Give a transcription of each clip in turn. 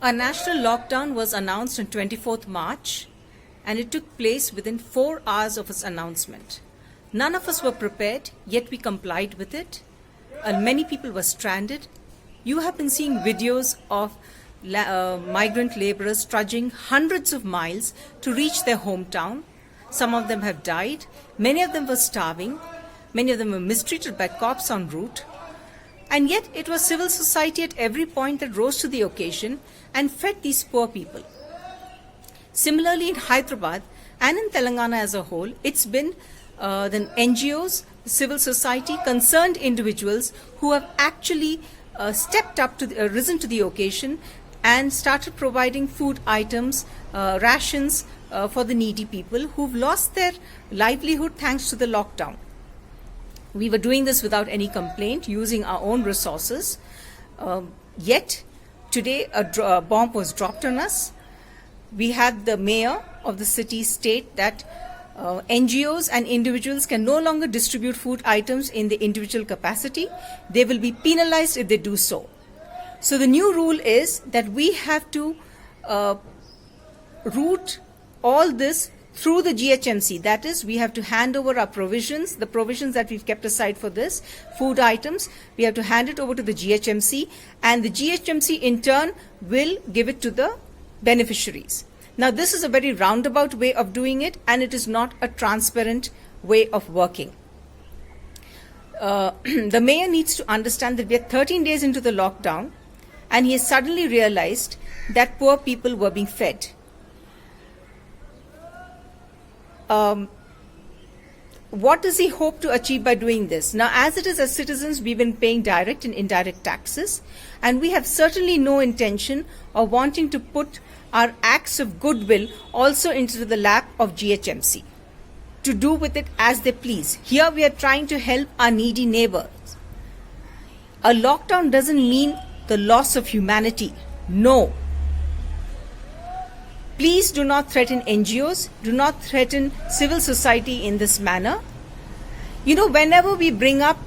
A national lockdown was announced on 24th March, and it took place within 4 hours of its announcement. None of us were prepared, yet we complied with it. Many people were stranded. You have been seeing videos of migrant laborers trudging hundreds of miles to reach their hometown. Some of them have died. Many of them were starving. Many of them were mistreated by cops en route. And yet it was civil society at every point that rose to the occasion and fed these poor people. Similarly, in Hyderabad and in Telangana as a whole, it's been the NGOs, civil society, concerned individuals who have actually stepped up to risen to the occasion and started providing food items, rations for the needy people who've lost their livelihood thanks to the lockdown. We were doing this without any complaint, using our own resources. Yet, today a bomb was dropped on us. We had the mayor of the city state that NGOs and individuals can no longer distribute food items in the individual capacity. They will be penalized if they do so. So the new rule is that we have to route all this through the Ghmc. That is, we have to hand over our provisions, the provisions that we've kept aside for this, food items, we have to hand it over to the Ghmc, and the Ghmc in turn will give it to the beneficiaries. Now, this is a very roundabout way of doing it, and it is not a transparent way of working. The mayor needs to understand that we are 13 days into the lockdown, and he has suddenly realized that poor people were being fed. What does he hope to achieve by doing this? Now, as it is, as citizens, we've been paying direct and indirect taxes, and we have certainly no intention of wanting to put our acts of goodwill also into the lap of Ghmc to do with it as they please. Here we are trying to help our needy neighbors. A lockdown doesn't mean the loss of humanity. No. Please do not threaten NGOs, do not threaten civil society in this manner. You know, whenever we bring up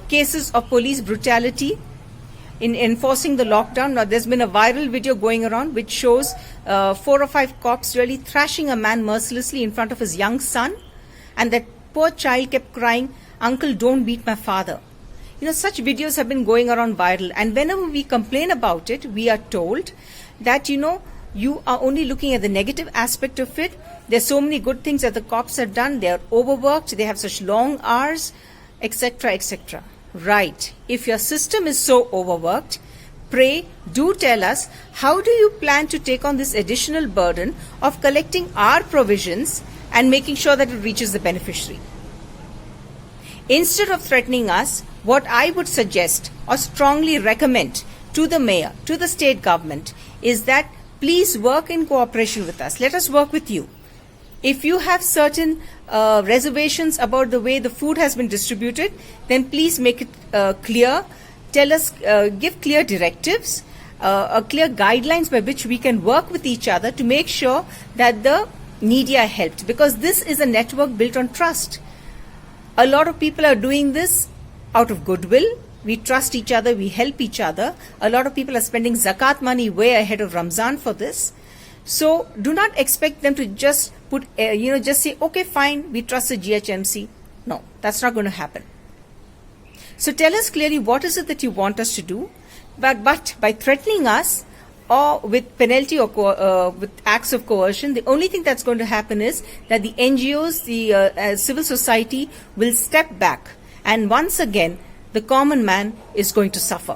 cases of police brutality in enforcing the lockdown, now there's been a viral video going around which shows 4 or 5 cops really thrashing a man mercilessly in front of his young son, and that poor child kept crying, "Uncle, don't beat my father." You know, such videos have been going around viral, and whenever we complain about it, we are told that, you know, you are only looking at the negative aspect of it. There's so many good things that the cops have done. They are overworked. They have such long hours, etc., etc. Right. If your system is so overworked, pray, do tell us, how do you plan to take on this additional burden of collecting our provisions and making sure that it reaches the beneficiary? Instead of threatening us, what I would suggest or strongly recommend to the mayor, to the state government, is that please work in cooperation with us. Let us work with you. If you have certain reservations about the way the food has been distributed, then please make it clear. Tell us, give clear directives, clear guidelines by which we can work with each other to make sure that the needy are helped. Because this is a network built on trust. A lot of people are doing this out of goodwill. We trust each other, we help each other. A lot of people are spending zakat money way ahead of Ramzan for this. So do not expect them to just put, just say, okay, fine, we trust the Ghmc. No, that's not going to happen. So tell us clearly what is it that you want us to do. But by threatening us or with penalty or with acts of coercion, the only thing that's going to happen is that the NGOs, the civil society will step back. And once again, the common man is going to suffer.